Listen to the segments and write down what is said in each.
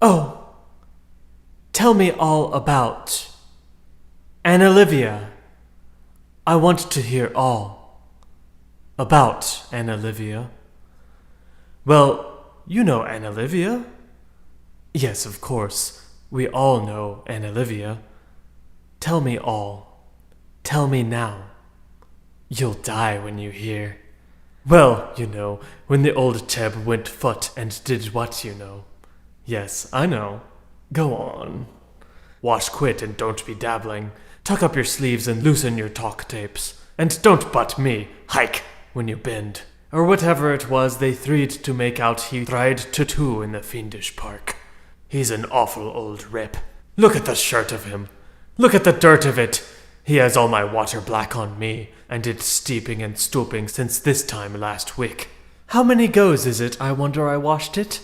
Oh, tell me all about Olivia. I want to hear all about Olivia. Well, you know Olivia. Yes, of course. We all know Olivia. Tell me all. Tell me now. You'll die when you hear. Well, you know, when the old Teb went foot and did what, you know. Yes, I know. Go on. Wash quit and don't be dabbling. Tuck up your sleeves and loosen your talk tapes. And don't butt me, hike, when you bend. Or whatever it was they threed to make out he tried to do in the fiendish park. He's an awful old rip. Look at the shirt of him. Look at the dirt of it. He has all my water black on me, and it's steeping and stooping since this time last week. How many goes is it, I wonder, I washed it?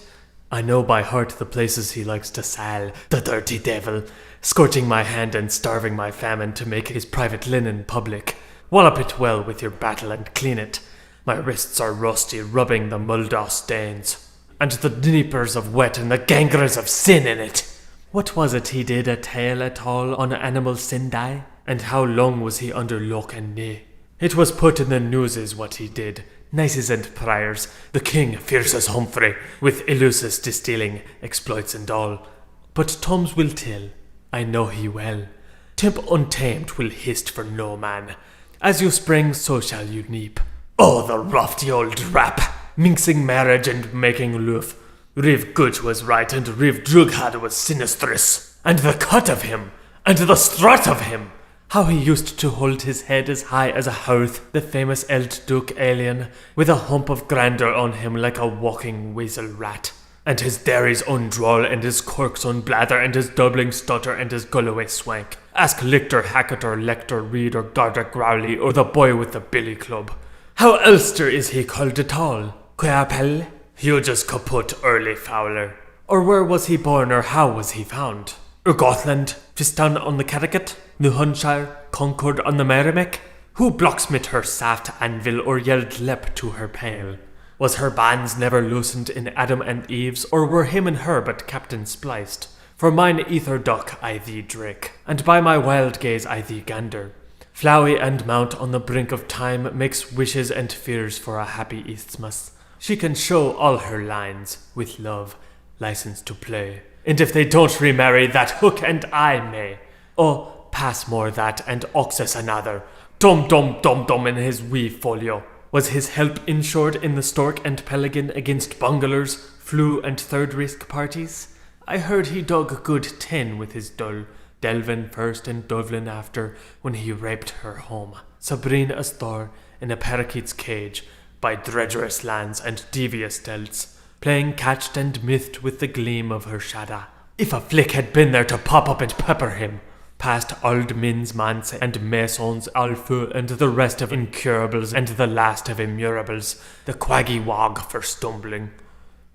I know by heart the places he likes to sal, the dirty devil, scorching my hand and starving my famine to make his private linen public. Wallop it well with your battle and clean it. My wrists are rusty, rubbing the muldaw stains, and the dnippers of wet and the gangres of sin in it. What was it he did a tale at all on animal sindai? And how long was he under lock and knee? It was put in the newses what he did, nices and priors, the king fierce as Humphrey, with elusive distilling, exploits and all. But Tom's will tell, I know he well. Timp untamed will hist for no man. As you spring, so shall you neep. Oh, the rofty old rap, minxing marriage and making loof. Riv Gooch was right and Riv Drughad was sinistrous. And the cut of him, and the strut of him. How he used to hold his head as high as a hearth, the famous Eld Duke alien, with a hump of grandeur on him like a walking weasel rat. And his derries undroll, and his corks unblather, and his doubling stutter, and his gullaway swank. Ask Lictor, Hackett, or Lector, Reed, or Gardner Growley, or the boy with the billy club. How Ulster is he called at all? Queapel? Huge's kaput early fowler. Or where was he born, or how was he found? Gotland, Fiston on the Cattegat, New Hampshire, Concord on the Merrimack? Who blocksmith her saft anvil or yelled lep to her pale? Was her bands never loosened in Adam and Eve's, or were him and her but captain spliced? For mine ether duck I thee drake, and by my wild gaze I thee gander. Flowey and Mount on the brink of time makes wishes and fears for a happy isthmus. She can show all her lines, with love, license to play. And if they don't remarry, that hook and I may. Oh, pass more that, and Oxus another. Dum in his wee folio. Was his help insured in the Stork and Pelican against bunglers, flu and third risk parties? I heard he dug a good 10 with his dull, Delvin first and Dublin after, when he raped her home. Sabrina Astor in a parakeet's cage, by dredgerous lands and devious delts, playing catched and mithed with the gleam of her shada. If a flick had been there to pop up and pepper him, past old Min's manse and Masons Alfu and the rest of incurables and the last of immurables, the quaggy wog for stumbling.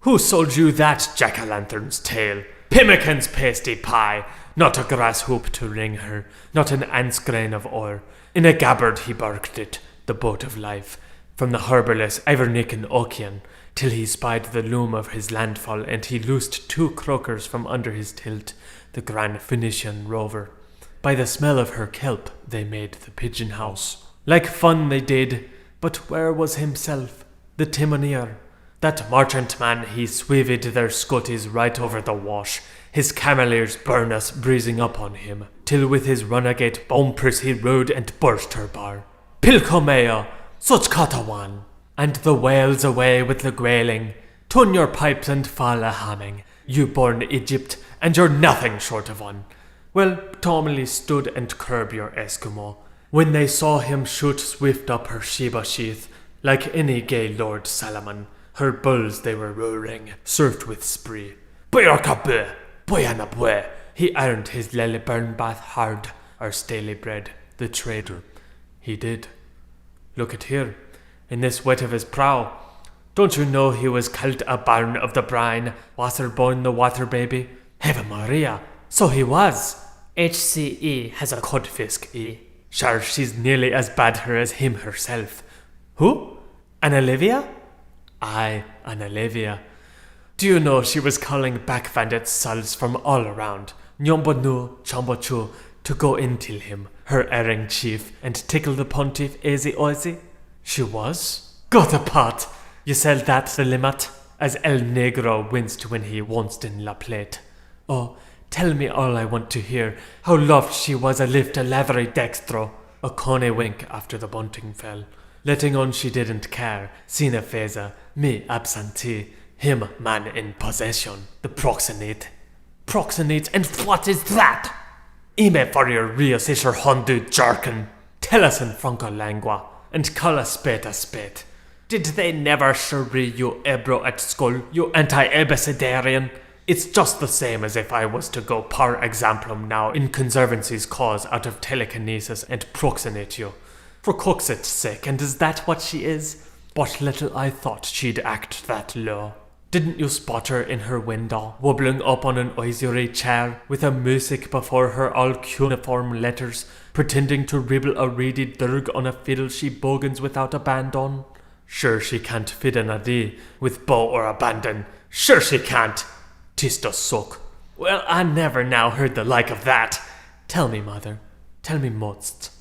Who sold you that jack-o'-lantern's tail? Pimmican's pasty pie, not a grass hoop to ring her, not an ant's grain of ore. In a gabbard he barked it, the boat of life, from the harbourless Ivernican Ocean, till he spied the loom of his landfall, and he loosed 2 croakers from under his tilt, the grand Phoenician rover. By the smell of her kelp they made the pigeon house. Like fun they did, but where was himself, the timonier? That merchant man he sweaved their scutties right over the wash, his cameliers burnus breezing up on him, till with his runagate bumpers he rode and burst her bar. Pilcomea, such catawan! And the whales away with the grailing. Tune your pipes and fall a hamming, you born Egypt, and you're nothing short of one. Well, Tomley stood and curb your Eskimo, when they saw him shoot swift up her Sheba sheath, like any gay Lord Salomon. Her bulls they were roaring, surfed with spree. Boyarkabe, boyanabwe, he earned his Lelyburn bath hard, our Staley bred, the trader. He did. Look at here, in this wet of his prow. Don't you know he was called a bairn of the brine, Wasserborn the water baby? Heaven Maria, so he was. HCE has a codfisk E. Sure, she's nearly as bad her as him herself. Who? Olivia? Aye, Olivia. Do you know she was calling backhanded sons from all around, Nyombonu, Chambochu, to go in till him, her erring chief, and tickle the pontiff easy oisy? She was? Got a pot! You sell that the limit? As El Negro winced when he wanced in La Plate. Oh, tell me all I want to hear, how loved she was a lift a lavery dextro. A coney wink after the bunting fell, letting on she didn't care, sine feza, me absentee, him man in possession, the proxenate. Proxenate, and what is that? Ime for your reus is her hondu jargon. Tell us in franco lingua, and call a spade a spade. Did they never shuri you ebro at school, you anti-ebecedarian? It's just the same as if I was to go par exemplum now in Conservancy's cause out of telekinesis and proxenate you. For Coxet's sake, and is that what she is? But little I thought she'd act that low. Didn't you spot her in her window, wobbling up on an oisery chair, with a music before her all cuneiform letters, pretending to ribble a reedy dirg on a fiddle she bogans without a band on? Sure she can't fit in a day, with bow or abandon. Sure she can't! 'Tis the suck. Well, I never now heard the like of that. Tell me, mother, tell me most.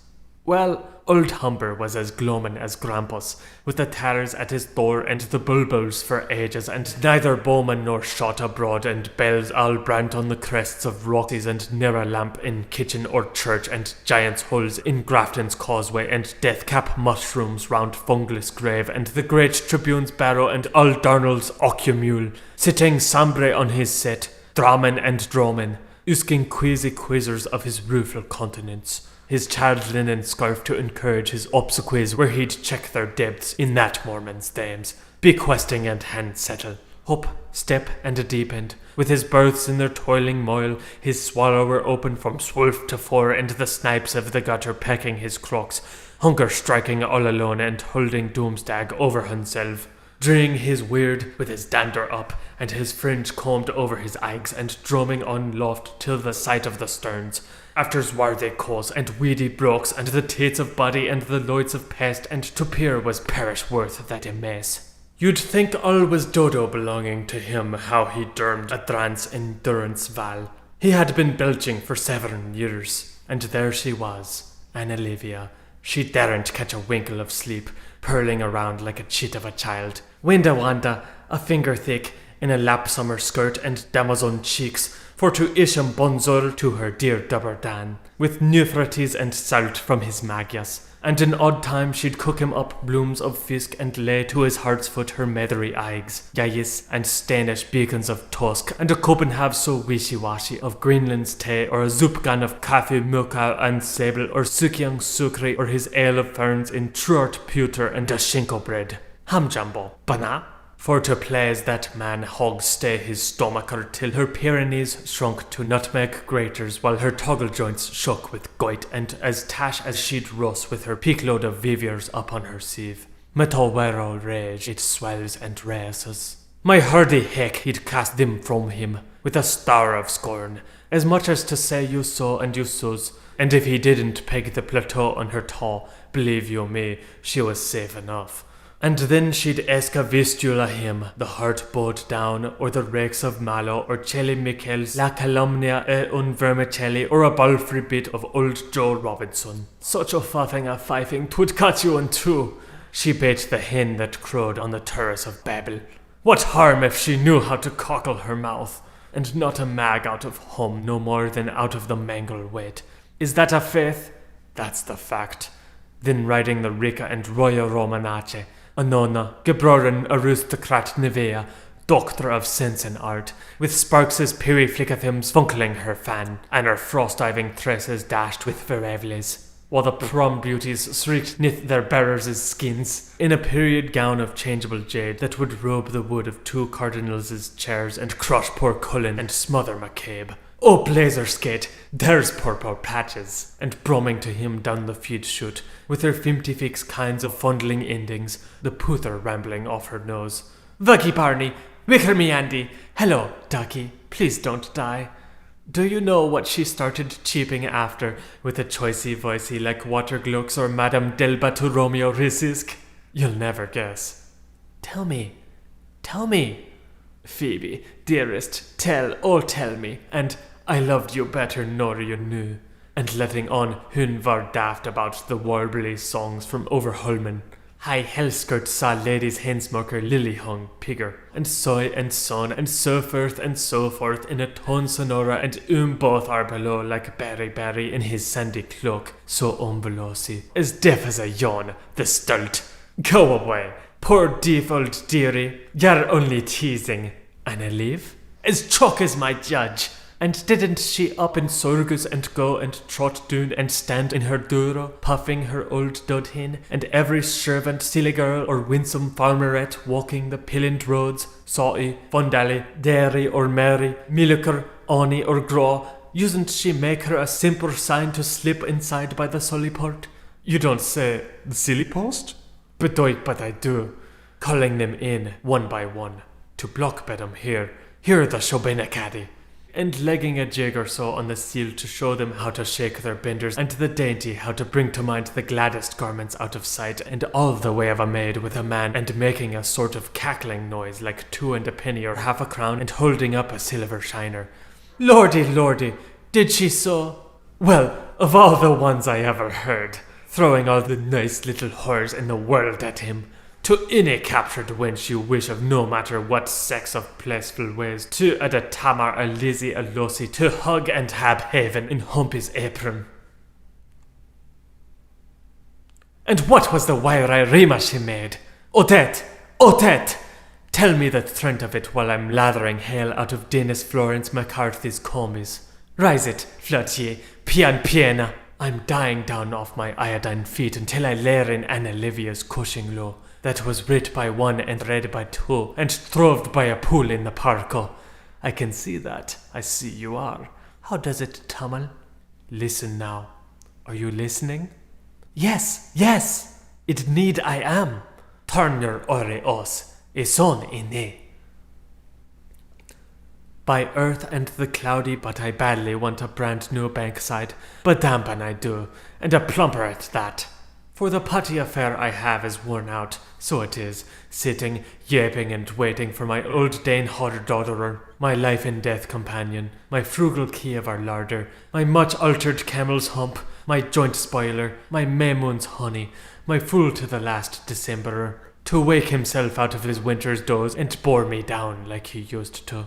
Well, old Humber was as gloamin' as Grampus, with the tatters at his door and the bulbuls for ages, and neither bowman nor shot abroad, and bells all brant on the crests of Rockies, and ne'er a lamp in kitchen or church, and giants' holes in Grafton's causeway, and death-cap mushrooms round Funglis' grave, and the great tribune's barrow, and all Darnell's occumule, sitting sambre on his set, dramen and dromen, usking queasy quizzers of his rueful countenance. His child linen scarf to encourage his obsequies where he'd check their depths in that Mormon's dames, bequesting and hand settle, hop, step, and a deep end, with his berths in their toiling moil, his swallower open from swolf to fore, and the snipes of the gutter pecking his crocks, hunger striking all alone and holding doomsdag over himself, dreeing his weird with his dander up, and his fringe combed over his eyes, and drumming on loft till the sight of the sterns, after swarthy cause and weedy brooks, and the tates of body and the loids of pest, and to peer was perish worth that emace. You'd think all was dodo belonging to him, how he dermed a drance in Durance Val. He had been belching for 7 years, and there she was, Olivia. She daren't catch a winkle of sleep, purling around like a chit of a child. Winda wanda, a finger thick, in a lap summer skirt and damazon cheeks, for to isham bonzol to her dear Dubber Dan, with Euphrates and salt from his Magias, and in odd time she'd cook him up blooms of fisk and lay to his heart's foot her meathery eggs, yayis and Stanish beacons of tusk, and a Copenhagen so wishy-washy of Greenland's tea, or a zoopgan of Kaffee Muka and Sable, or Sukyang Sukri, or his ale of ferns in Truart pewter and a shinko bread. Ham jambo, bana? For to please that man hog stay his stomacher till her Pyrenees shrunk to nutmeg graters, while her toggle joints shook with goit, and as tash as she'd rust with her peakload of viviers upon her sieve. Metowero rage it swells and races. My hardy heck he'd cast them from him, with a star of scorn, as much as to say you so and you so's, and if he didn't peg the plateau on her toe, believe you me, she was safe enough. And then she'd esca vistula him, the heart bowed down, or the rakes of Mallow, or Chelly Michels, La Calumnia un Vermicelli, or a balfrey bit of old Joe Robinson. Such a faffing a fifing, 'twould cut you in two. She bait the hen that crowed on the terrace of Babel. What harm if she knew how to cockle her mouth, and not a mag out of home no more than out of the mangle wet. Is that a faith? That's the fact. Then riding the Rica and Roya Romanace, Anona, gebroren aristocrat Nevea, doctor of sense and art, with Sparks's periflicathims funkling her fan, and her frost-diving tresses dashed with verevles, while the prom beauties shrieked neath their bearers' skins, in a period gown of changeable jade that would robe the wood of 2 cardinals' chairs and crush poor Cullen and smother McCabe. Oh, blazer skate, there's purple patches, and brumming to him down the feed chute, with her 56 kinds of fondling endings, the poother rambling off her nose. Vuggy Barney, wicker me Andy, hello, ducky, please don't die. Do you know what she started cheeping after, with a choicey voicey like Waterglux or Madame Delba to Romeo Risisk? You'll never guess. Tell me. Phoebe, dearest, tell me, and I loved you better nor you knew. And letting on hun var daft about the warbly songs from Overholmen. High Hellskirt saw ladies hensmoker lily hung pigger, and soy and son and so forth in a tone sonora, and both are below like Barry in his sandy cloak, so umbelosi, as deaf as a yawn, the stult. Go away, poor default dearie, you're only teasing. Anna leave? As chalk as my judge. And didn't she up in Sorgus and go and trot doon and stand in her duro, puffing her old dodhin, and every servant, silly girl, or winsome farmerette walking the pillind roads, saw-y, fondally, dairy or Mary, Milker, Oni or Graw, usen't she make her a simple sign to slip inside by the sully port? You don't say the silly post? But I do, calling them in one by one, to block bed'em here the Shobena caddy. And legging a jig or so on the seal to show them how to shake their benders, and the dainty how to bring to mind the gladdest garments out of sight, and all the way of a maid with a man, and making a sort of cackling noise like 2 and a penny or half a crown, and holding up a silver shiner. Lordy, did she so? Well, of all the ones I ever heard, throwing all the nice little whores in the world at him. To any captured wench you wish of no matter what sex of placeful ways, to a Tamar, a Lizzie, a Lossy, to hug and have haven in Humpy's apron. And what was the wiry rima she made? Odette! Tell me the trent of it while I'm lathering hail out of Dennis Florence McCarthy's combies. Rise it, Flirtier, pian piena. I'm dying down off my iodine feet until I lair in Anna Olivia's Cushing Low. That was writ by one and read by two, and troved by a pool in the parco. I can see that. I see you are. How does it tumble? Listen now. Are you listening? Yes. It need I am. Turn your ore os. Eson ine. By earth and the cloudy, but I badly want a brand new bankside. But dampen I do, and a plumper at that. For the putty affair I have is worn out, so it is, sitting, yaping and waiting for my old Dane Hodder, my life and death companion, my frugal key of our larder, my much altered camel's hump, my joint spoiler, my Maymoon's honey, my fool to the last Decemberer, to wake himself out of his winter's doze and bore me down like he used to.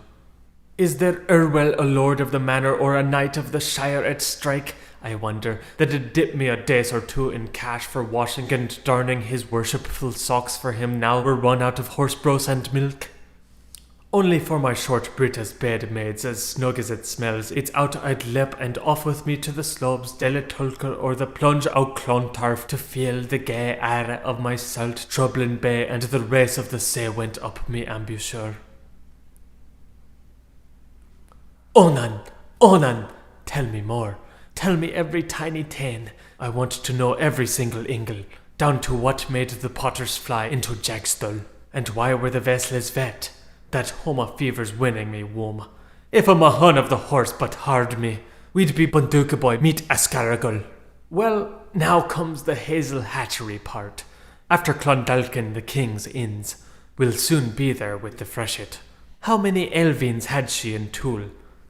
Is there Erwell a lord of the manor or a knight of the shire at strike? I wonder, that'd dip me a days or two in cash for washing and darning his worshipful socks for him now we're run out of horse brose and milk. Only for my short Brita's bed maids, as snug as it smells, it's out I'd lep and off with me to the slopes, Delatulker or the plunge out Clontarf to feel the gay air of my salt Troublin Bay, and the race of the sea went up me embouchure. Onan, tell me more. Tell me every tiny tane. I want to know every single ingle, down to what made the potters fly into Jagstull, and why were the vessels vet. That Homa fever's winning me, womb. If a Mahon of the horse but hard me, we'd be Bundukaboy meet Ascaragul. Well, now comes the hazel hatchery part. After Clondalkin the king's inns, we'll soon be there with the freshet. How many Elvines had she in Toul?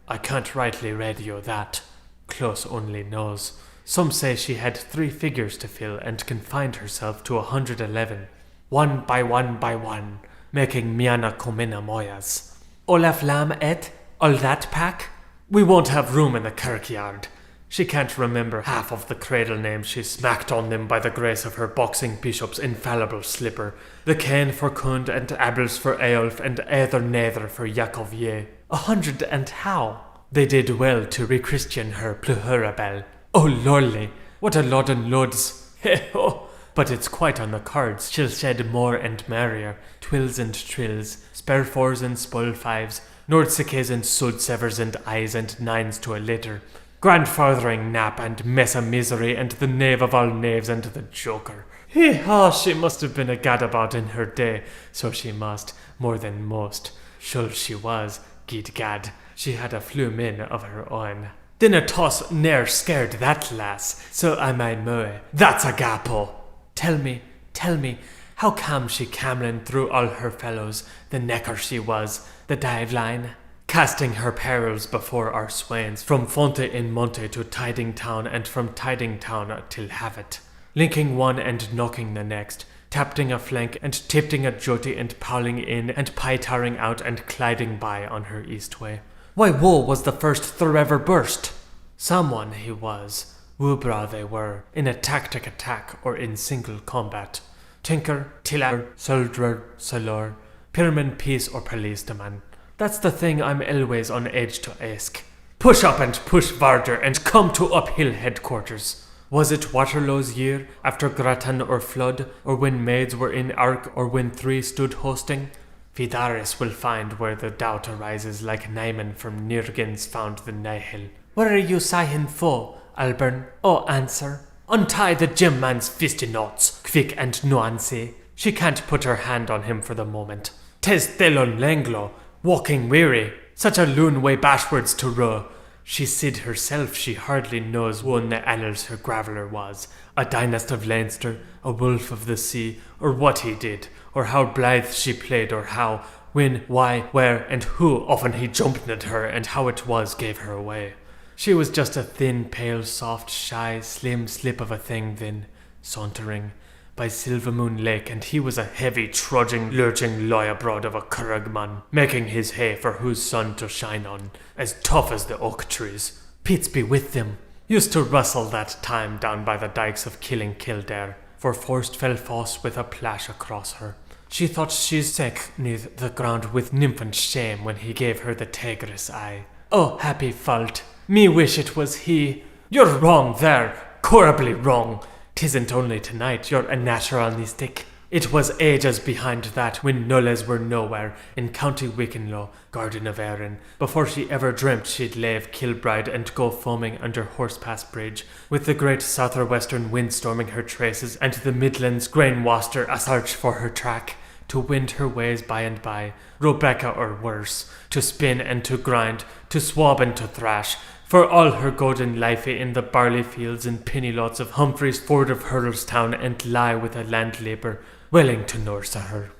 I can't rightly radio that. Close only knows. Some say she had 3 figures to fill and confined herself to 111, one by one, making Miana Comina Moyas. Olaf Lam et, all that pack? We won't have room in the kirkyard. She can't remember half of the cradle names she smacked on them by the grace of her boxing bishop's infallible slipper. The Cain for Kund and Abels for Eolf and Either Nether for Yakovye. 100 and how? They did well to rechristian her Pluherabel. Oh lorly, what a lot and loads. Heh-ho! But it's quite on the cards. She'll shed more and merrier, twills and trills, sperfours and spoil-fives, nordsikes and sudsevers and eyes and nines to a litter, grandfathering nap and mesa misery and the knave of all knaves and the joker. Hee-haw, she must have been a gadabout in her day, so she must, more than most. Sure she was, gid gad. She had a flume in of her own. Dinna toss ne'er scared that lass, so I may moe. That's a gapo. Tell me, How cam she camlin through all her fellows, the necker she was, the dive line? Casting her perils before our swains, from Fonte in Monte to Tiding Town, and from Tiding Town till Havet, linking one and knocking the next, tapping a flank and tipting a jutty and powling in and pie-tarring out and gliding by on her east way. Why, woe was the first through ever burst. Someone he was, woobra they were, in a tactic attack or in single combat. Tinker, tiller, soldier, solor, pyramid piece or policeman. That's the thing I'm always on edge to ask. Push up and push farther and come to uphill headquarters. Was it Waterloo's year, after Grattan or flood, or when maids were in ark, or when three stood hosting? Vidaris will find where the doubt arises, like Naaman from Nirgans found the Nihil. Where are you sighing for, Alburn? Oh, answer. Untie the gem man's fisty knots, quick and nuance. She can't put her hand on him for the moment. 'Tis Thelon Langlo, walking weary, such a loon way bashwards to row. She said herself she hardly knows one the annals her graveler was, a dynast of Leinster, a wolf of the sea, or what he did, or how blithe she played, or how, when, why, where, and who often he jumped at her, and how it was gave her away. She was just a thin, pale, soft, shy, slim slip of a thing then, sauntering by Silvermoon Lake, and he was a heavy, trudging, lurching lie abroad of a Curragman, making his hay for whose sun to shine on, as tough as the oak trees. Peace be with them. Used to rustle that time down by the dikes of Killing Kildare, for forced fell foss with a plash across her. She thought she sank neath the ground with nymphant shame when he gave her the tigress eye. Oh, happy fault! Me wish it was he. You're wrong there, horribly wrong. 'Tisn't only tonight you're a naturalistic. It was ages behind that when nulles were nowhere in County Wickenlow, Garden of Erin, before she ever dreamt she'd leave Kilbride and go foaming under Horsepass Bridge, with the great southwestern wind storming her traces and the Midlands grain waster a search for her track, to wind her ways by and by, Rebecca or worse, to spin and to grind, to swab and to thrash, for all her golden life in the barley fields and penny lots of Humphrey's Ford of Hurlstown, and lie with a landlabour willing to nurse her.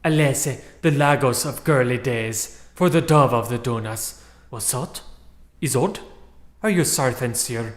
Alesse, the Lagos of girly days, for the dove of the Donas. Was it? Is it? Are you certain, sir?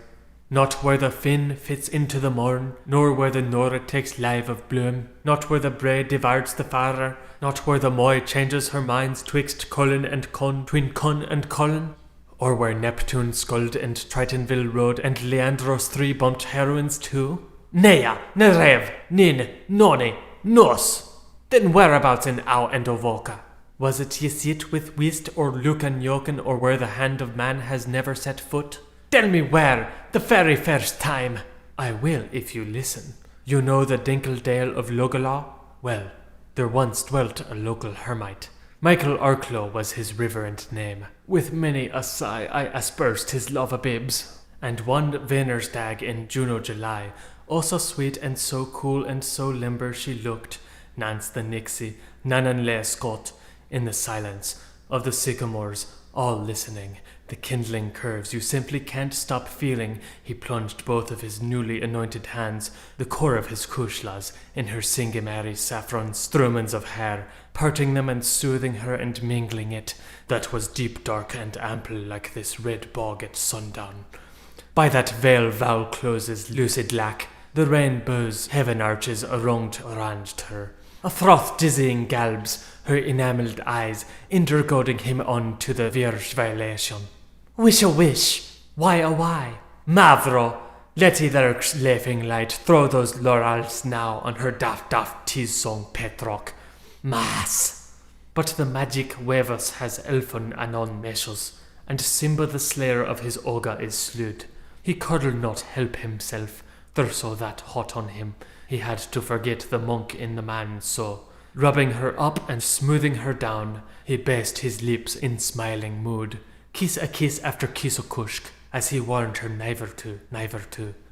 Not where the fin fits into the morn, nor where the Nora takes live of bloom, not where the Bray divides the Farer, not where the Moy changes her minds twixt Cullen and Con, twin Con and Cullen? Or where Neptune sculled and Tritonville rode and Leandros 3 bumped heroines too? Nea, Nerev, Nin, Noni, Nos! Then whereabouts in Au and Ovoka? Was it ye sit with Whist or Lucan Yoken, or where the hand of man has never set foot? Tell me where, the very first time. I will if you listen. You know the Dinkledale of Logalaw? Well, there once dwelt a local hermite. Michael Arklow was his reverent name. With many a sigh I aspersed his love a bibs. And one Venersdag in June or July, oh so sweet and so cool and so limber she looked, Nance the Nixie, Nananle Scott, in the silence of the sycamores, all listening, the kindling curves you simply can't stop feeling, he plunged both of his newly anointed hands, the core of his kushlas, in her singamary saffron strumens of hair, parting them and soothing her and mingling it, that was deep dark and ample like this red bog at sundown. By that veil vow closes lucid lack, the rainbow's heaven arches oranged her. A froth dizzying galbs her enamelled eyes, intergoading him on to the Vierge violation. Wish a wish, why a why? Mavro, letty there's laughing light, throw those laurels now on her daft tease song Petrock. Mass! But the magic Wavus has elfin anon meshes, and Simba the slayer of his Oga is slewed. He could not help himself, there's so that hot on him, he had to forget the monk in the man so. Rubbing her up and smoothing her down, he based his lips in smiling mood. Kiss a kiss after kiss o kushk, as he warned her never to,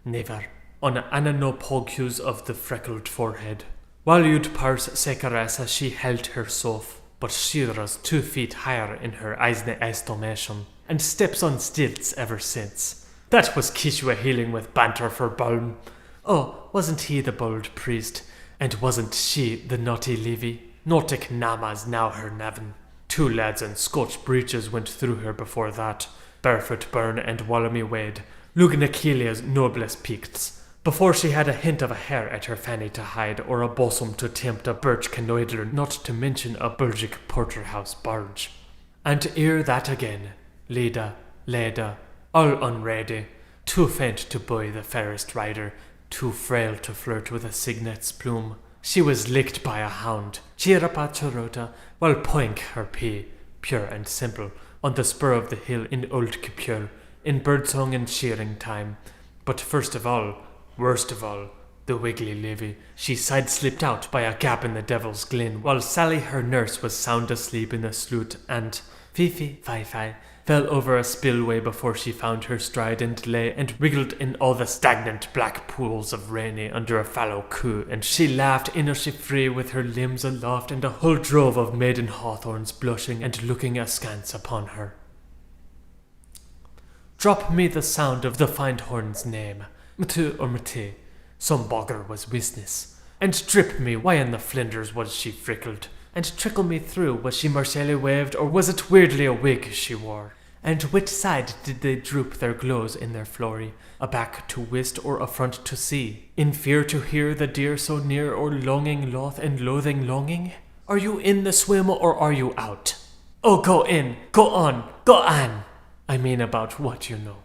never, on ananopogus of the freckled forehead. While you'd parse Sekarasa she held her soft, but Shira's 2 feet higher in her eisne estimation, and steps on stilts ever since. That was Kishua healing with banter for Balm. Oh, wasn't he the bold priest? And wasn't she the naughty Livy? Nautic Nama's now her Nevin. 2 lads in Scotch breeches went through her before that. Barefoot Byrne and Wallamy Wade, Lugnachelia's noblest Picts. Before she had a hint of a hair at her fanny to hide, or a bosom to tempt a birch canoidler, not to mention a Belgic porterhouse barge. And ere that again, Leda, all unready, too faint to buoy the fairest rider, too frail to flirt with a cygnet's plume. She was licked by a hound, Chirapa Chorota, while poink her pea, pure and simple, on the spur of the hill in Old Capure, in birdsong and shearing time. But first of all, worst of all, the wiggly Livy, she side-slipped out by a gap in the Devil's Glen, while Sally her nurse was sound asleep in the sloot, and Fi fell over a spillway before she found her stride and lay and wriggled in all the stagnant black pools of Rainy under a fallow coo, and she laughed innerly free with her limbs aloft and a whole drove of maiden hawthorns blushing and looking askance upon her. Drop me the sound of the Findhorn's name, Mtu or Mte, some bogger was business, and drip me why in the flinders was she frickled, and trickle me through, was she Marcelli waved, or was it weirdly a wig she wore? And which side did they droop their glows in their flory, aback to wist or affront to see, in fear to hear the deer so near, or longing loth and loathing longing? Are you in the swim or are you out? Oh, go in, go on, go on! I mean about what you know.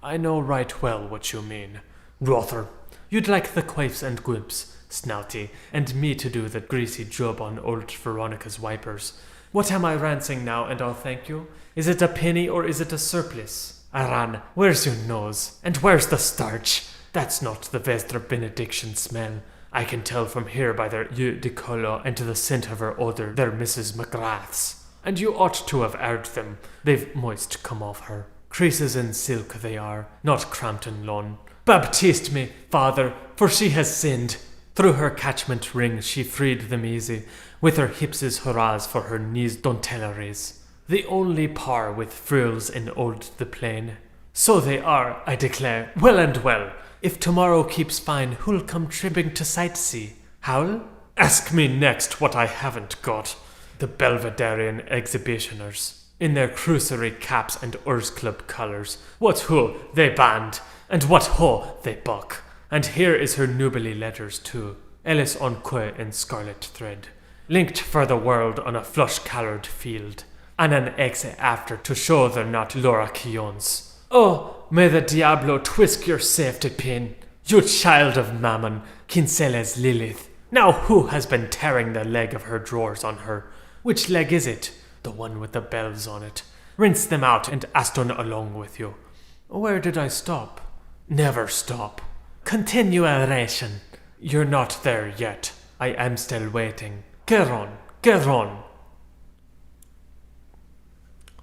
I know right well what you mean. Rother, you'd like the quaifs and gwibs, Snouty, and me to do the greasy job on old Veronica's wipers. What am I rancing now, and I'll thank you? Is it a penny or is it a surplice? Aran, where's your nose? And where's the starch? That's not the Vestre benediction smell. I can tell from here by their eau de colo and to the scent of her odour they're Mrs. McGrath's. And you ought to have aired them. They've moist come off her. Creases in silk they are, not Crampton lawn. Baptiste me, father, for she has sinned. Through her catchment ring she freed them easy, with her hipses hurrahs for her knees dontelleries. The only par with frills in old the plain. So they are, I declare, well and well. If tomorrow keeps fine, who'll come tripping to sightsee? Howl? Ask me next what I haven't got. The Belvederian exhibitioners, in their crucery caps and Urs Club colours. What ho, they band, and what ho, they buck. And here is her nubily letters too, Ellis on quay in scarlet thread, linked for the world on a flush-coloured field, and an exe after to show they're not Laura Quillons. Oh, may the Diablo twist your safety pin, you child of Mammon, Kinsella's Lilith. Now who has been tearing the leg of her drawers on her? Which leg is it? The one with the bells on it. Rinse them out and Aston along with you. Where did I stop? Never stop. Continuation. You're not there yet. I am still waiting. Get on, get on.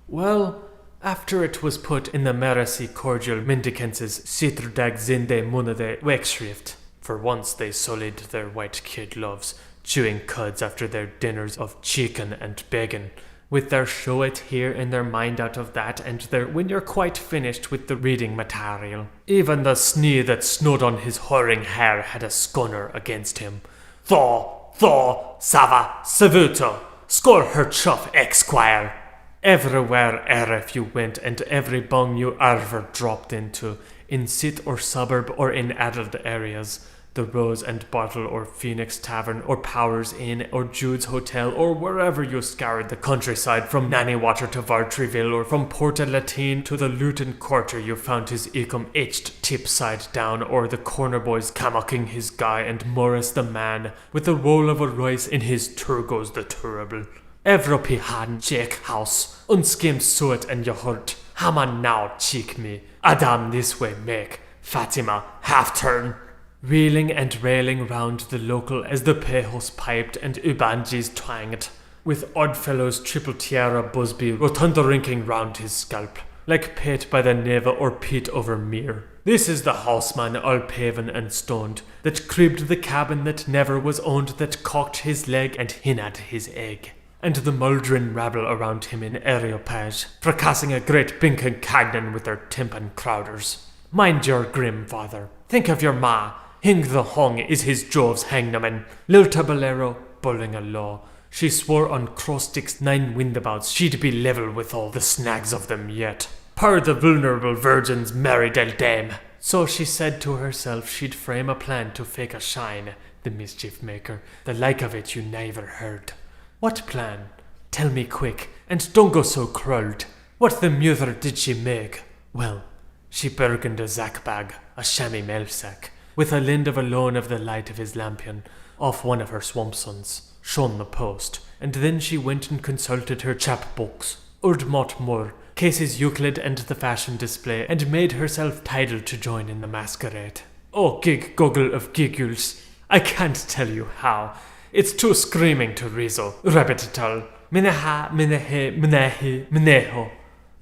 Well, after it was put in the Mercy Cordial Mendicants' Citterdag Zinde Munade Wegschrift, for once they sullied their white kid loves, chewing cuds after their dinners of chicken and bacon, with their show it here in their mind out of that, and their when you're quite finished with the reading material. Even the snee that snowed on his whoring hair had a scunner against him. Thaw, Sava, Savuto, score her chuff, Esquire. Everywhere if you went, and every bung you ever dropped into, in sit or suburb or in addled areas, the Rose and Bottle or Phoenix Tavern or Powers Inn or Jude's Hotel or wherever you scoured the countryside from Nannywater to Vartryville or from Porta Latine to the Luton Quarter, you found his ecum etched tip side down, or the corner boys cammocking his guy and Morris the man with the roll of a rice in his Turgos the Terrible. Evropy han check house, unskimmed suet and yogurt, Haman now cheek me, Adam this way make, Fatima half turn. Wheeling and railing round the local as the pehos piped and ubanjis twanged, with Oddfellow's triple tiara busby rotundarinking round his scalp, like pate by the neva or peat over mere. This is the houseman all paven and stoned, that cribbed the cabin that never was owned, that cocked his leg and hinnad his egg. And the muldrin rabble around him in Areopage, fracassing a great binkin cagnan with their timpan crowders. Mind your grim father. Think of your ma. Hing the hong is his Jove's hangnaman. Lil Taballero, bulling a law. She swore on Crossstick's 9 windabouts she'd be level with all the snags of them yet. Per the vulnerable virgin's merry del dame. So she said to herself she'd frame a plan to fake a shine, the mischief maker. The like of it you never heard. What plan? Tell me quick, and don't go so crulled. What the muther did she make? Well, she burgened a zack bag, a chamois mail sack, with a lind of a loan of the light of his lampion, off one of her swamp sons, shone the post, and then she went and consulted her chap books, Urd Mot Moore, Cases Euclid and the fashion display, and made herself titled to join in the masquerade. Oh, gig goggle of gigules, I can't tell you how. It's too screaming to reason. Repetital. Minaha, minahe, minahe, mineho.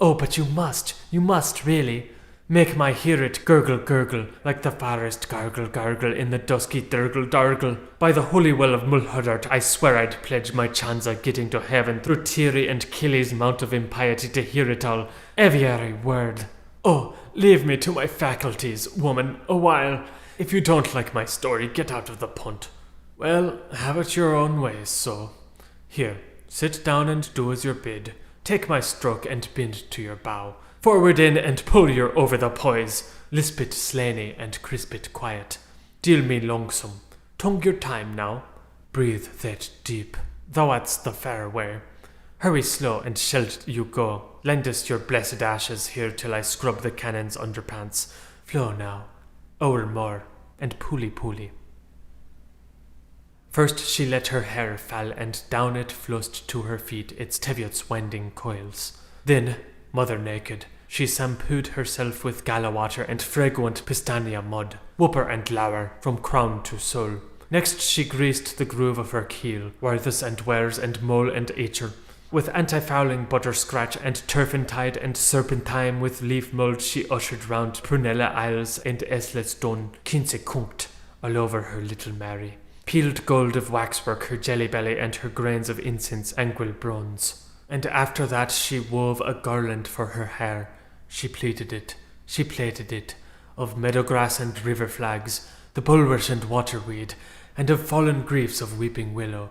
Oh, but you must really. Make my hear it gurgle gurgle, like the forest gargle gargle in the dusky durgle dargle. By the holy well of Mulhudart, I swear I'd pledge my chanza getting to heaven through Tiri and Killy's mount of impiety to hear it all, every word. Oh, leave me to my faculties, woman, a while. If you don't like my story, get out of the punt. Well, have it your own way, so. Here, sit down and do as you're bid. Take my stroke and bend to your bow. Forward in and pull your over the poise. Lisp it slaney and crisp it quiet. Deal me longsome. Tongue your time now. Breathe that deep. Thou at's the fair way. Hurry slow and shalt you go. Lend us your blessed ashes here till I scrub the cannon's underpants. Flow now. O'er more. And pooly pooly. First she let her hair fall, and down it flossed to her feet its teviot's winding coils. Then, mother naked, she shampooed herself with gala water and fragrant pistania mud, whooper and lower, from crown to sole. Next she greased the groove of her keel, worths and wares and mole and acher. With anti-fouling butter scratch and turpentide and serpentine with leaf mould she ushered round Prunella Isles and Esles Dun, quince cunct, all over her little Mary. Peeled gold of waxwork her jelly belly and her grains of incense anguil bronze. And after that she wove a garland for her hair. She plaited it, of meadowgrass and river flags, the bulrush and waterweed, and of fallen griefs of weeping willow.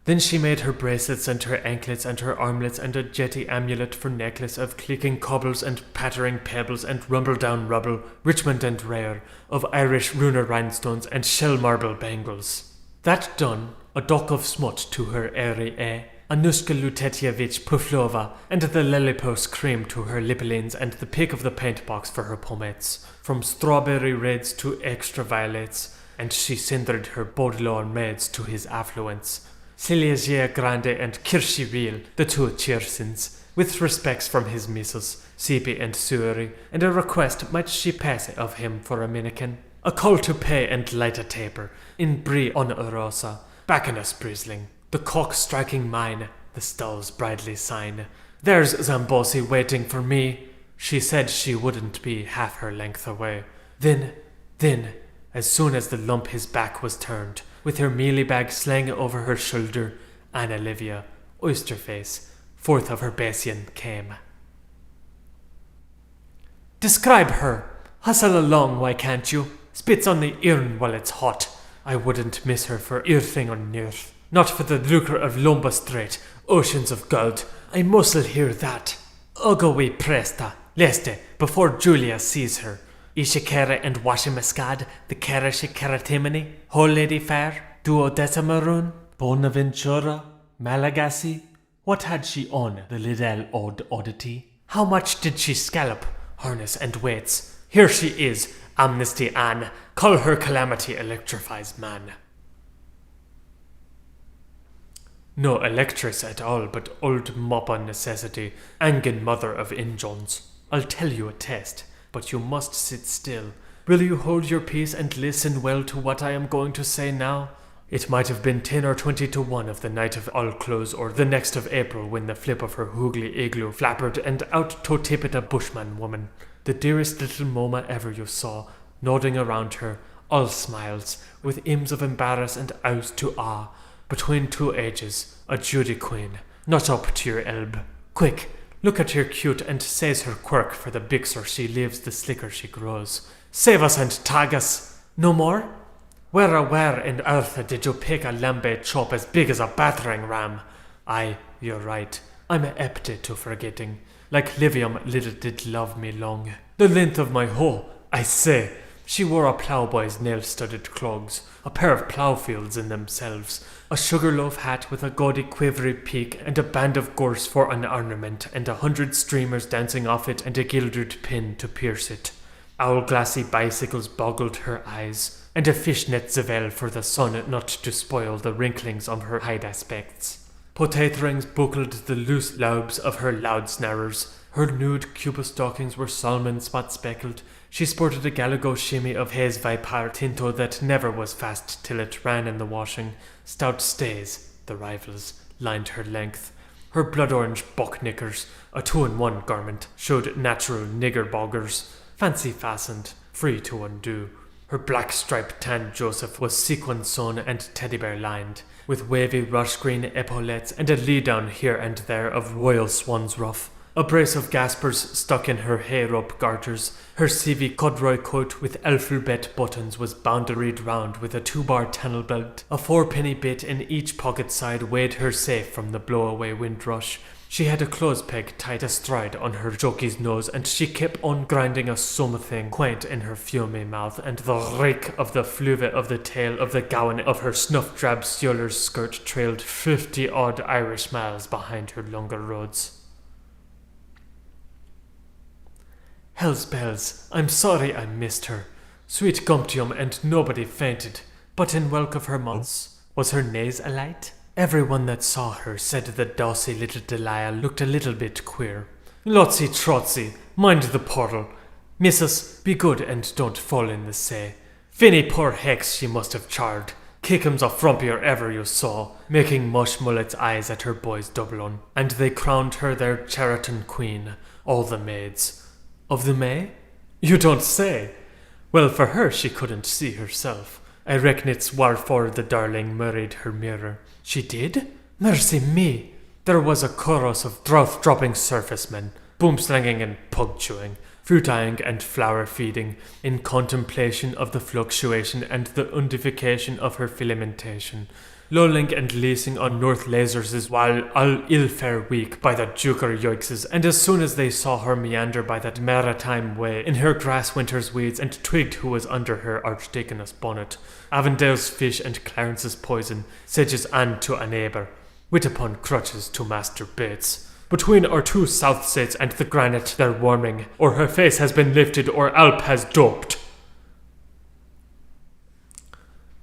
Then she made her bracelets and her anklets and her armlets and a jetty amulet for necklace of clicking cobbles and pattering pebbles and rumble down rubble, Richmond and rare, of Irish runer rhinestones and shell marble bangles. That done, a dock of smut to her airy a nuska Lutetievich Puflova, and the Lillipos cream to her lipolines and the pick of the paint box for her pomettes, from strawberry reds to extra violets, and she cindered her Baudelaire maids to his affluence. Ciliagia Grande and Kirschi Real, the two Cheersins, with respects from his missus, Sepie and Suery, and a request might she pass of him for a minikin. A call to pay and light a taper, in brie on a rosa, Bacchus brisling, the cock striking mine, the stall's bridely sign. There's Zambosi waiting for me. She said she wouldn't be half her length away. Then, as soon as the lump his back was turned, with her mealy bag slang over her shoulder, Anne Olivia, oyster face, forth of her basin came. Describe her. Hustle along, why can't you? Spits on the earn while it's hot. I wouldn't miss her for earthing on earth. Not for the lucre of Lumba Strait, oceans of gold. I mus'll hear that. Ugo we presta, leste, before Julia sees her. Ishikere and Washimascad, the Karashi Karatimini, Whole Lady Fair, Duodecimaroon, Bonaventura, Malagasy. What had she on, the little odd oddity? How much did she scallop, harness and weights? Here she is, Amnesty Anne. Call her calamity electrifies man. No electress at all, but old moppa necessity, Angan mother of Injuns. I'll tell you a test, but you must sit still. Will you hold your peace and listen well to what I am going to say now? It might have been 10 or 20 to 1 of the night of All Close or the next of April when the flip of her hoogly igloo flappered and out to tippet a bushman woman, the dearest little Moma ever you saw, nodding around her, all smiles, with ims of embarrass and ouse to awe, between two ages, a Judy queen, not up to your elb. Quick, look at her cute and says her quirk, for the bixer she lives the slicker she grows. Save us and tag us! No more? Where in earth did you pick a lambe chop as big as a battering ram? Aye, you're right. I'm apt to forgetting. Like Livium little did love me long. The length of my hoe, I say. She wore a ploughboy's nail-studded clogs, a pair of ploughfields in themselves, a sugar-loaf hat with a gaudy quivery peak, and a band of gorse for an ornament, and 100 streamers dancing off it, and a gilded pin to pierce it. Owl-glassy bicycles boggled her eyes, and a fishnet zevel for the sun not to spoil the wrinklings of her hide aspects. Potato rings buckled the loose lobes of her loud snarers. Her nude Cuba stockings were salmon spot-speckled. She sported a galago shimmy of haze vipar tinto that never was fast till it ran in the washing. Stout stays, the rivals, lined her length. Her blood-orange buck knickers, a 2-in-1 garment, showed natural nigger-boggers, fancy-fastened, free to undo. Her black-striped tan Joseph was sequin-sewn and teddy-bear lined, with wavy rush-green epaulettes and a lee-down here and there of royal swan's ruff. A brace of gaspers stuck in her hay-rope garters. Her CV corduroy coat with alphabet buttons was boundaried round with a 2-bar tannel belt. A 4-penny bit in each pocket side weighed her safe from the blow-away windrush. She had a clothes peg tight astride on her jockey's nose, and she kept on grinding a something quaint in her fumy mouth, and the reek of the fluve of the tail of the gowan of her snuff-drab sealer's skirt trailed 50-odd Irish miles behind her longer roads. Hell's bells, I'm sorry I missed her. Sweet Gumptium and nobody fainted, but in welcome of her months. Was her naze alight? Everyone that saw her said the doughty little Delia looked a little bit queer. Lotsy trotsy, mind the portal. Missus, be good and don't fall in the say. Finny poor hex she must have charred. Kickham's a frumpier ever you saw, making mush mullet's eyes at her boy's double-on. And they crowned her their Cheriton queen, all the maids. Of the May? You don't say! Well, for her she couldn't see herself. I reckon it's wherefore the darling married her mirror. She did? Mercy me! There was a chorus of drought-dropping surface-men, boom-slanging and pug-chewing, fruit-eyeing and flower-feeding, in contemplation of the fluctuation and the undification of her filamentation, lolling and leasing on North Lasers while all ill-fare weak by the Duker yoikses, and as soon as they saw her meander by that maritime way in her grass winter's weeds and twigged who was under her archdeaconess bonnet, Avondale's fish and Clarence's poison, Sedge's and to a neighbour, wit upon crutches to Master Bates. Between our 2 south states and the granite they're warming, or her face has been lifted or Alp has doped.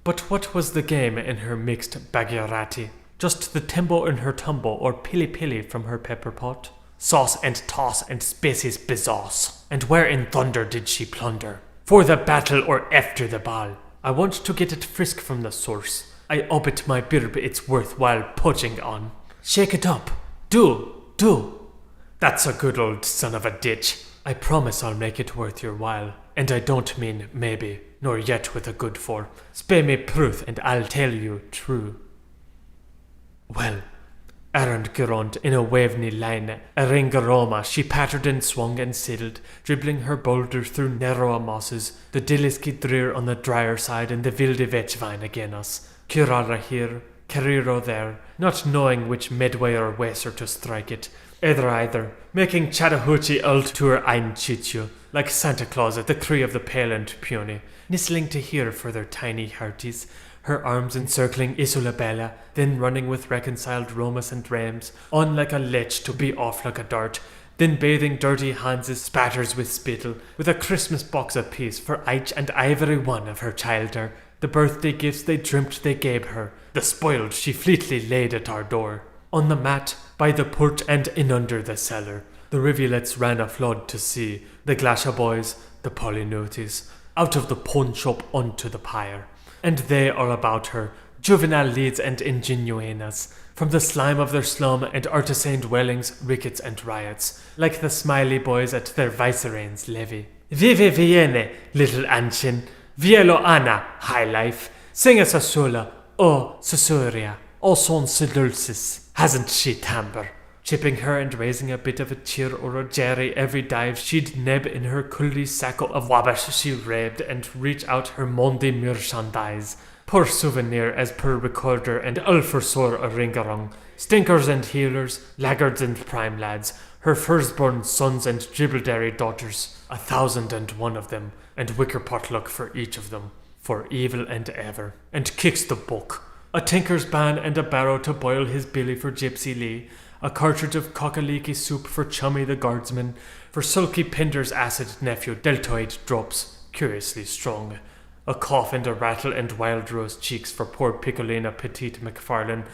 But what was the game in her mixed baggerati? Just the timbo in her tumbo or pilly-pilly from her pepper pot? Sauce and toss and spaces bizarre. And where in thunder did she plunder? For the battle or after the ball? I want to get it frisk from the source. I obit my birb it's worthwhile poaching on. Shake it up. Do. That's a good old son of a ditch. I promise I'll make it worth your while. And I don't mean maybe, nor yet with a good for. Spare me pruth, and I'll tell you true. Well, errand gerund in a waveney line, a ringaroma, she pattered and swung and sidled, dribbling her boulder through narrower mosses, the dilliski drear on the drier side, and the wilde vetchvine again us. Curara here, Carrero there, not knowing which midway or waster to strike it. Either, making Chattahoochee ult to her ein chichu, like Santa Claus at the Cree of the Pale and Puny, nestling to hear for their tiny hearties, her arms encircling Isola Bella, then running with reconciled Romus and Rams, on like a lech to be off like a dart, then bathing dirty Hans's spatters with spittle, with a Christmas box apiece for each and every one of her childer. The birthday gifts they dreamt they gave her, the spoiled she fleetly laid at our door. On the mat, by the port and in under the cellar, the rivulets ran a flood to sea, the Glasha boys, the Polynotes, out of the pawn shop onto the pyre. And they all about her, juvenile leads and ingenuenas, from the slime of their slum and artisan dwellings, rickets and riots, like the smiley boys at their viceroy's levee. Vive viene, little anchin, Vielo Anna, high life, sing us a sola, o Susuria, o son sedulcis, hasn't she timbre? chipping her and raising a bit of a cheer or a jerry every dive she'd neb in her cully sacco of wabash she raved and reach out her Monday merchandise. Poor souvenir as per recorder and ulfer-sore a ringarong. Stinkers and healers, laggards and prime lads, her firstborn sons and dribbledary daughters, 1,001 of them, and wicker potluck for each of them, for evil and ever, and kicks the book. A tinker's ban and a barrow to boil his billy for Gypsy Lee, a cartridge of cockaleeky soup for Chummy the guardsman, for sulky Pinder's acid nephew deltoid drops, curiously strong, a cough and a rattle and wild rose cheeks for poor Piccolina Petite McFarlane,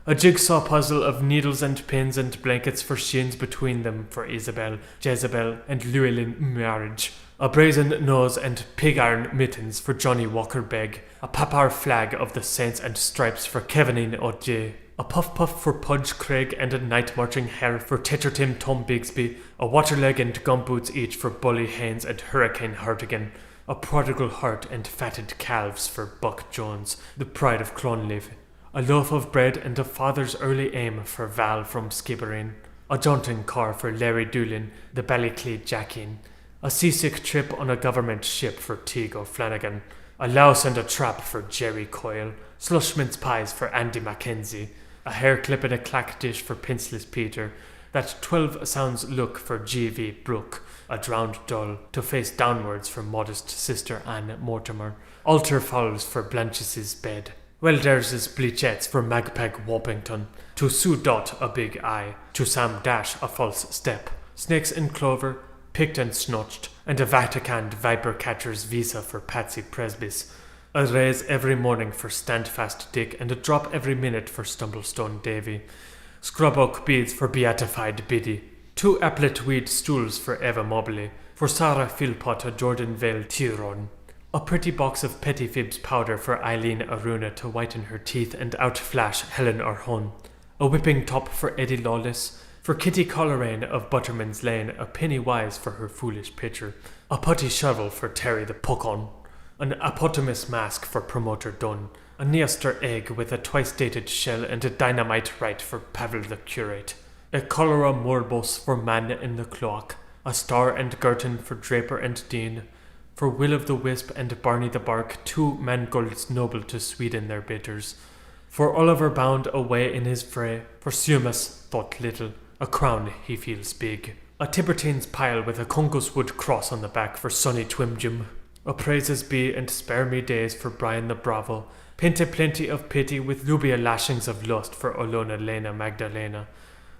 a jigsaw puzzle of needles and pins and blankets for shins between them for Isabel, Jezebel, and Llewellyn marriage, a brazen nose and pig iron mittens for Johnny Walker Begg, a papar flag of the saints and stripes for Kevenin O'Jay, a puff for Pudge Craig and a night marching hare for Tetchertim Tom Bigsby, a waterleg and gumboots each for Bully Haynes and Hurricane Hartigan, a prodigal heart and fatted calves for Buck Jones, the pride of Clonleaf, a loaf of bread and a father's early aim for Val from Skibbereen, a jaunting car for Larry Doolin, the Ballyclede Jackin, a seasick trip on a government ship for Teague O'Flanagan, a louse and a trap for Jerry Coyle, slush mince pies for Andy Mackenzie, a hair clip and a clack dish for Pinceless Peter, that 12 sounds look for G.V. Brooke, a drowned doll to face downwards for modest sister Anne Mortimer, altar fowls for Blanche's bed, well there's bleachettes for Magpeg Woppington, to Sue Dot a big eye, to Sam Dash a false step, snakes in clover, picked and snotched, and a Vatican viper catcher's visa for Patsy Presbys, a raise every morning for Standfast Dick and a drop every minute for Stumblestone Davy, scrub oak beads for Beatified Biddy, 2 applet weed stools for Eva Mobley, for Sarah Philpott a Jordan Vale Tyrone, a pretty box of Pettifibs powder for Eileen Aruna to whiten her teeth and outflash Helen Orhone, a whipping top for Eddie Lawless, for Kitty Coleraine of Butterman's Lane a penny wise for her foolish pitcher, a putty shovel for Terry the Puckon, an apotamus mask for Promoter Dunn, a Neoster egg with a twice-dated shell and a dynamite right for Pavel the Curate, a cholera morbos for Man in the Cloak, a star and Girton for Draper and Dean, for Will of the Wisp and Barney the Bark 2 mangolds noble to Sweden their bitters, for Oliver bound away in his fray, for Sumas thought little, a crown he feels big, a Tibertine's pile with a Congoswood cross on the back for Sonny Twimjim, a praises be and spare me days for Brian the Bravo, paint a plenty of pity with Lubia lashings of lust for Olona Lena Magdalena,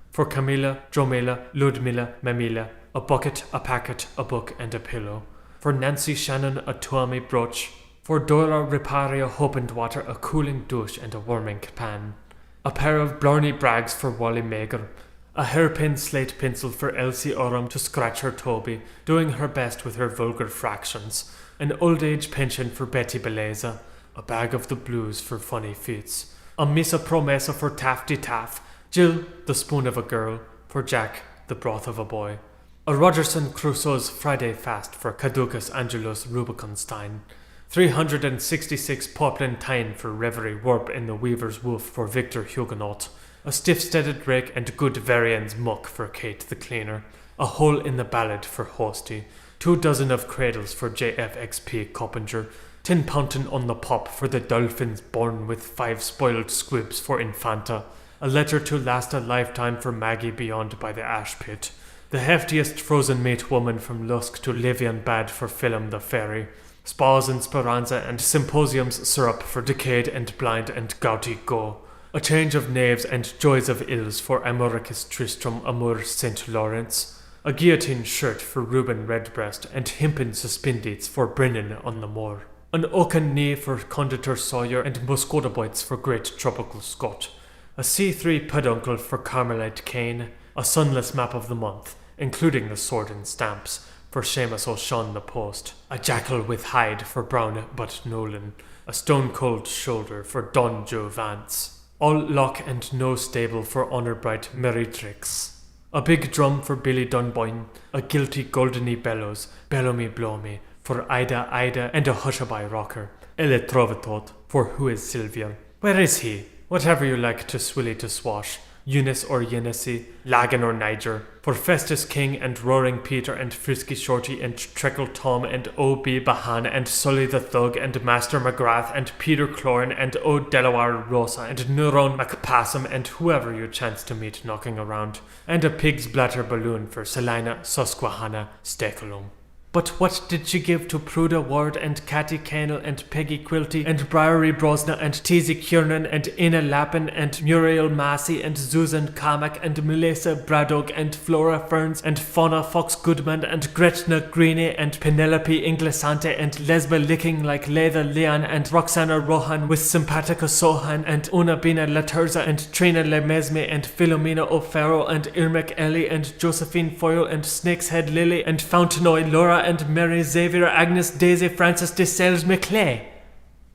for Camilla, Dromila, Ludmilla, Mamila, a bucket, a packet, a book and a pillow, for Nancy Shannon a tuami brooch, for Dora Riparia Hopendwater a cooling douche and a warming pan, a pair of Blarney Braggs for Wally Mager, a hairpin slate pencil for Elsie Oram to scratch her Toby, doing her best with her vulgar fractions, an old age pension for Betty Beleza, a bag of the blues for Funny Feats, a Missa Promessa for Tafty Taff, Jill, the spoon of a girl, for Jack, the broth of a boy, a Rogerson Crusoe's Friday fast for Caducus Angelus Rubiconstein, 366 poplin tine for Reverie Warp in the Weaver's Woof for Victor Huguenot, a stiff-steaded rake and good Varian's muck for Kate the Cleaner, a hole in the ballad for Hosty, 24 of cradles for JFXP Coppinger, 10 pountain on the pop for the dolphins born with 5 spoiled squibs for Infanta, a letter to last a lifetime for Maggie beyond by the ash pit, the heftiest frozen meat woman from Lusk to Livian Bad for Film the Fairy, spas and speranza and symposiums syrup for Decayed and Blind and Gouty Go, a change of knaves and joys of ills for Amoricus Tristram Amour St. Lawrence, a guillotine shirt for Reuben Redbreast and hempen suspendits for Brennan on the Moor, an oaken knee for Conditor Sawyer and Muscodaboids for Great Tropical Scott, a C3 peduncle for Carmelite Kane, a sunless map of the month, including the sword and stamps, for Seamus O'Shawn the Post, a jackal with hide for Brown but Nolan, a stone-cold shoulder for Don Joe Vance, all lock and no stable for Honour Bright Meritrix, a big drum for Billy Dunboyne, a guilty goldeny bellows, bellow me blow me, for Ida and a hushaby rocker, Elle Trovatot, for Who is Sylvia? Where is he? Whatever you like to swilly to swash, Eunice or Eunice, Lagan or Niger, for Festus King and Roaring Peter and Frisky Shorty and Treacle Tom and O.B. Bahan and Sully the Thug and Master McGrath and Peter Cloran and O. Delaware Rosa and Neuron McPassam and whoever you chance to meet knocking around, and a pig's bladder balloon for Selina Susquehanna Stekelum. But what did she give to Pruda Ward and Catty Canel and Peggy Quilty and Briary Brosna and Teasy Kiernan and Ina Lappin and Muriel Massey and Susan Kamak and Melissa Braddock and Flora Ferns and Fauna Fox Goodman and Gretna Greene and Penelope Inglesante and Lesba Licking like Leather Leon and Roxana Rohan with Sympatica Sohan and Una Bina Laterza and Trina Lemesme and Philomena O'Farrell and Irmek Ellie and Josephine Foyle and Snake's Head Lily and Fountainoy Laura and Mary Xavier Agnes Daisy Frances de Sales McClay.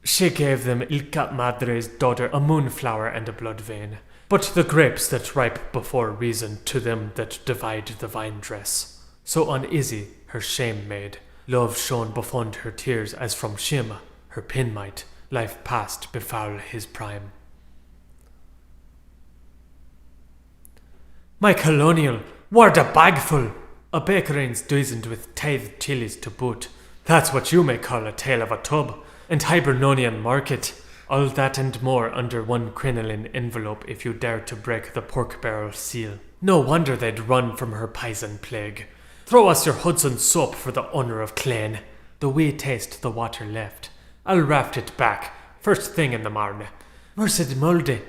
She gave them Ilka Madre's daughter a moonflower and a blood vein, but the grapes that ripe before reason to them that divide the vine dress. So uneasy her shame made, love shone befond her tears as from Shima, her pin might, life past befoul his prime. My colonial, ward a bagful! A bakerines dozened with tithe chilies to boot. That's what you may call a tale of a tub. And Hibernonian market. All that and more under one crinoline envelope if you dare to break the pork barrel seal. No wonder they'd run from her pison plague. Throw us your Hudson soap for the honour of Clane. The wee taste the water left. I'll raft it back, first thing in the morn. Merced Mulde.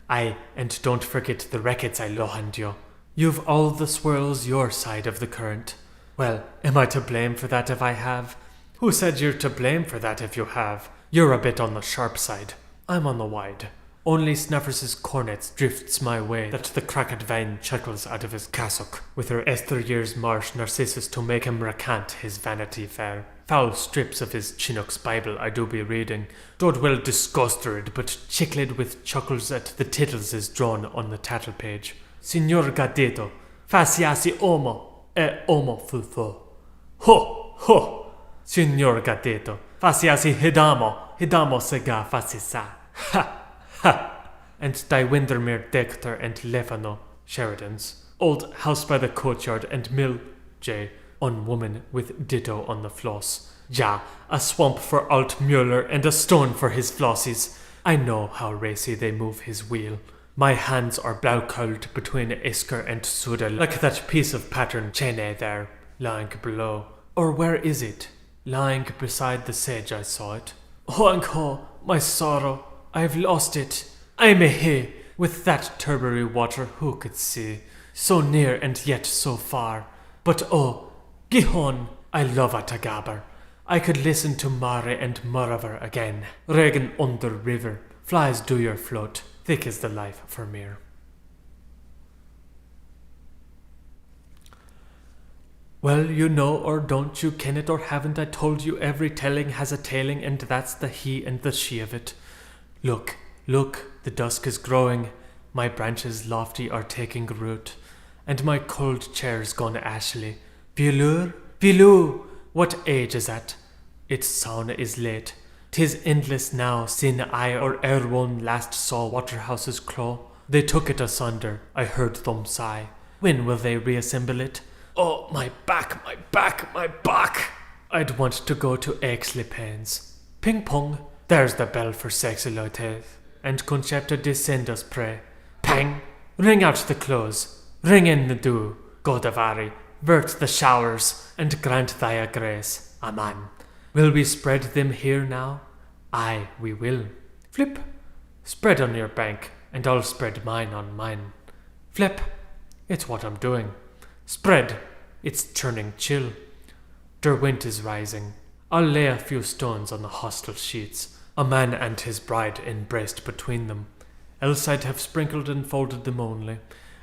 Aye, and don't forget the records I lohand you. You've all the swirls your side of the current. Well, am I to blame for that if I have? Who said you're to blame for that if you have? You're a bit on the sharp side. I'm on the wide. Only Snuffers's cornets drifts my way that the cracked vine chuckles out of his cassock, with her Esther years marsh Narcissus to make him recant his vanity fair. Foul strips of his Chinook's Bible I do be reading, dod well disgusted, but chickled with chuckles at the titles is drawn on the tattle page. Signor Gadeto, faciasi omo, e omo fulfo. Ho, ho! Signor Gadeto, faciasi hidamo sega facisa. Ha, ha! And Die Windermere Dector and Lefano, Sheridan's. Old House by the Courtyard and Mill, J. On woman with ditto on the floss. Ja, a swamp for Alt Mueller and a stone for his flossies. I know how racy they move his wheel. My hands are blow-curled between Isker and Suda, like that piece of pattern chene there, lying below. Or where is it? Lying beside the sage I saw it. Hoanko, my sorrow, I've lost it. I'm a he, with that turbary water who could see? So near and yet so far. But oh, Gihon, I love a Tagaber. I could listen to Mare and Muraver again. Regen under river, flies do your float. Thick is the life for Mir. Well, you know or don't you ken it or haven't I told you every telling has a tailing and that's the he and the she of it. Look, look, the dusk is growing, my branches lofty are taking root, and my cold chair's gone ashly. Vilur, Viloo, what age is that? Its sound is late. 'Tis endless now, sin I or one last saw Waterhouse's claw. They took it asunder, I heard them sigh. When will they reassemble it? Oh, my back, my back, my back! I'd want to go to Aix-les-Pins. Ping pong, there's the bell for Sexy-Lotes. And Concepta descendas pray. Pang! Ring out the close, ring in the dew. Godavari, vert the showers, and grant thy grace. Amen. Will we spread them here now? Aye, we will. Flip. Spread on your bank, and I'll spread mine on mine. Flip. It's what I'm doing. Spread. It's turning chill. Der wind is rising. I'll lay a few stones on the hostel sheets. A man and his bride embraced between them. Else I'd have sprinkled and folded them only.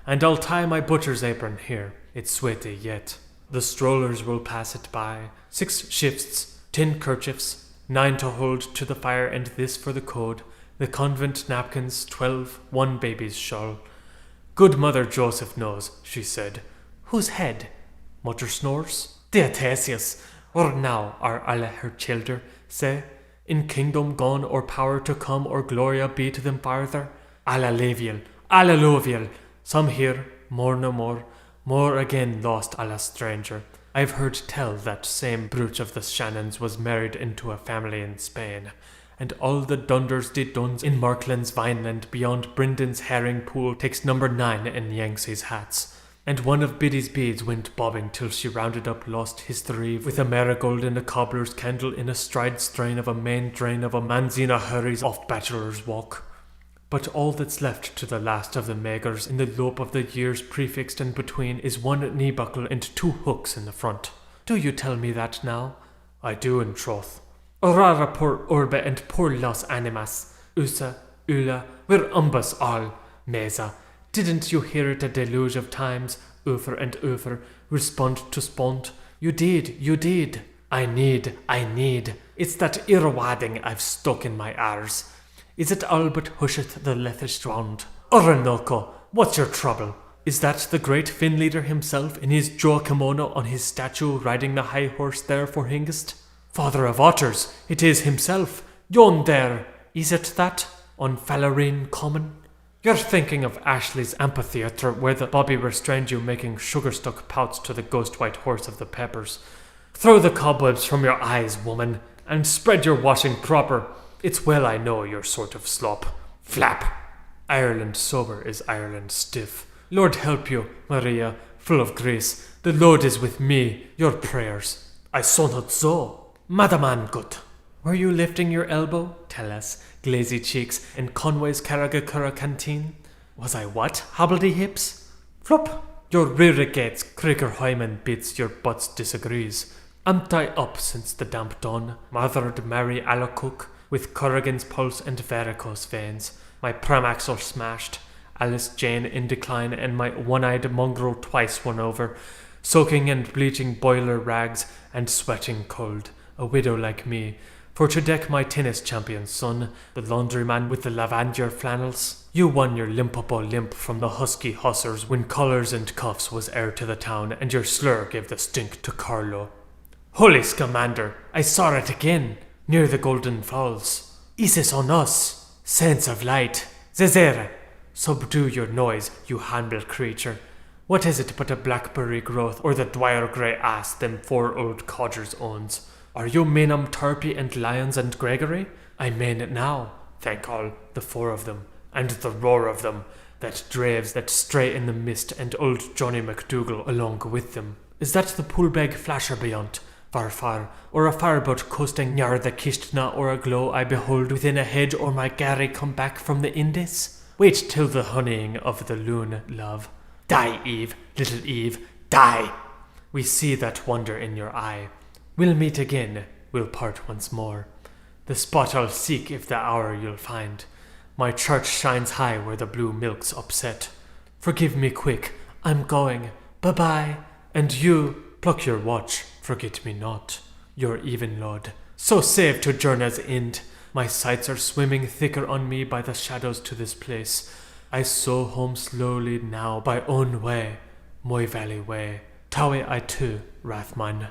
And I'll tie my butcher's apron here. It's sweaty yet. The strollers will pass it by. 6 shifts. 10 kerchiefs, 9 to hold to the fire and this for the code, the convent napkins, 12, 1 baby's shawl. Good Mother Joseph knows, she said. Whose head? Mutter snores? Diatesius, or now are alle her childer, say, in kingdom gone or power to come or gloria be to them farther? Alla levial, Some here, more no more, more again lost a la stranger. I've heard tell that same brute of the Shannons was married into a family in Spain, and all the dunders de duns in Markland's Vineland beyond Brendan's herring pool takes number 9 in Yangtze's hats. And one of Biddy's beads went bobbing till she rounded up lost history with a marigold and a cobbler's candle in a stride strain of a main drain of a manzina hurries off Bachelor's Walk. But all that's left to the last of the Megers in the lope of the years prefixed and between is one knee buckle and 2 hooks in the front. Do you tell me that now? I do in troth. Orara por urbe and por los animas, usa, ula, wir umbus all, mesa. Didn't you hear it a deluge of times, over and over, respond to spont? You did. I need. It's that earwadding I've stuck in my arse. Is it all but husheth the lethish drowned? Orinoco, what's your trouble? Is that the great Finn leader himself in his jaw kimono on his statue riding the high horse there for Hengist? Father of otters, it is himself, yon there. Is it that, on Fallarine Common? You're thinking of Ashley's amphitheatre where the Bobby restrained you making sugar-stuck pouts to the ghost white horse of the Peppers. Throw the cobwebs from your eyes, woman, and spread your washing proper. It's well I know you're sort of slop. Flap! Ireland sober is Ireland stiff. Lord help you, Maria, full of grace. The Lord is with me, your prayers. I saw not so. Madaman good. Were you lifting your elbow? Tell us, glazy cheeks, in Conway's Carragacurra canteen? Was I what? Hobbledy hips? Flop! Your reregates, Cricker Hyman bids your butts disagrees. Amped I up since the damp dawn, mothered Mary Alacook, with Corrigan's pulse and varicose veins, my pramaxle smashed, Alice Jane in decline, and my one-eyed mongrel twice won over, soaking and bleaching boiler rags and sweating cold, a widow like me, for to deck my tennis champion's son, the laundryman with the lavender flannels. You won your limpopo limp from the husky hussars when collars and cuffs was heir to the town, and your slur gave the stink to Carlo. Holy Scamander, I saw it again, near the Golden Falls. Isis on us, sense of light, Zezere. Subdue your noise, you humble creature. What is it but a blackberry growth or the Dwyer grey ass them 4 old codgers owns? Are you Menum Turpey and Lyons and Gregory? I mean it now, thank all, the 4 of them, and the roar of them, that draves that stray in the mist and old Johnny MacDougall along with them. Is that the Poolbeg flasher beyond? Far, or a fireboat coasting near the Kishtna or a glow I behold within a hedge or my Gary come back from the Indus? Wait till the honeying of the loon, love. Die, Eve, little Eve, die! We see that wonder in your eye. We'll meet again, we'll part once more. The spot I'll seek if the hour you'll find. My church shines high where the blue milk's upset. Forgive me quick, I'm going, bye-bye. And you, pluck your watch, forget me not. Your even Lord, so safe to journey's end. My sights are swimming thicker on me by the shadows to this place. I so home slowly now by own way, Moy Valley way. Tawe I too, Rathmine.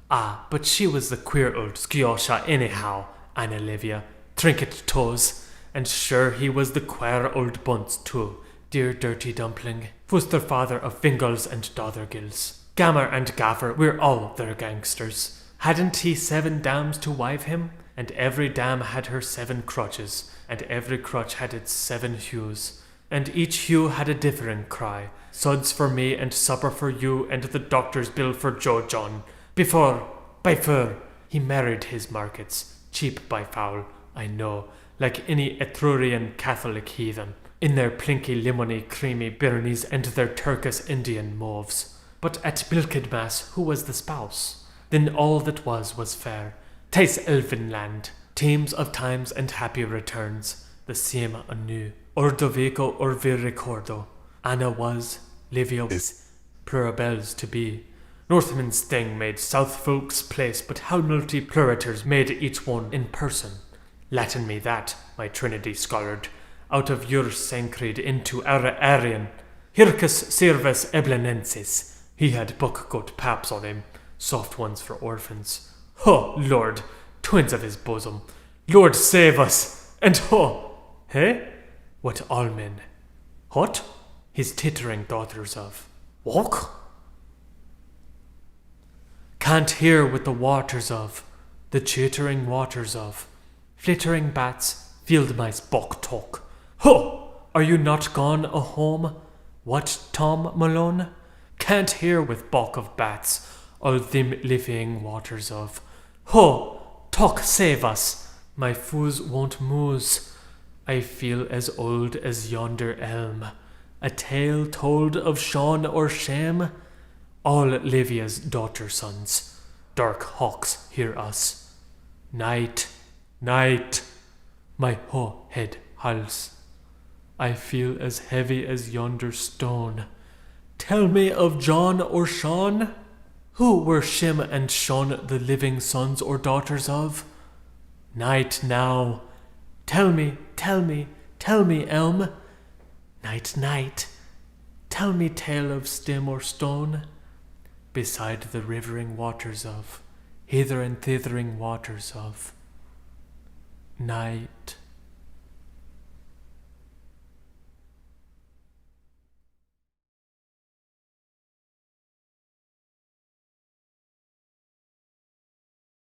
Ah, but she was the queer old Sciosha anyhow, Anne Olivia, trinket toes, and sure he was the queer old bunce too, dear dirty dumpling, foster father of Fingals and Dothergills. Gammer and Gaffer, we're all their gangsters. Hadn't he 7 dams to wive him? And every dam had her 7 crutches, and every crutch had its 7 hues, and each hue had a differing cry, suds for me and supper for you, and the doctor's bill for Joe John. Before, by fur, he married his markets, cheap by foul, I know, like any Etrurian Catholic heathen, in their plinky limony creamy Byrnies and their Turkish Indian mauves. But at Milkedmas, who was the spouse? Then all that was fair. Tais elfin land, teams of times and happy returns, the same anew. Ordovico or vir recordo. Anna was, Livia was, plurabels to be. Northman's thing made South folks place, but how multi-plurators made each one in person. Latin me that, my Trinity scholared, out of your Sancred into our Arian. Hircus servus eblenensis. He had buck-goat paps on him, soft ones for orphans. Ho, Lord, twins of his bosom. Lord save us, and ho! Hey? What all men? What? His tittering daughters of. Walk? Can't hear with the waters of, the chittering waters of. Flittering bats, field mice bok talk. Ho! Are you not gone a home? What, Tom Malone? Can't hear with bok of bats, all them living waters of. Ho! Talk save us, my foos won't moose. I feel as old as yonder elm. A tale told of Sean or shame. All Olivia's daughter sons, dark hawks hear us. Night, night, my ho head hulls. I feel as heavy as yonder stone. Tell me of John or Sean? Who were Shem and Sean the living sons or daughters of? Night now. Tell me, tell me, tell me, elm. Night, night. Tell me tale of stem or stone. Beside the rivering waters of, hither and thithering waters of. Night.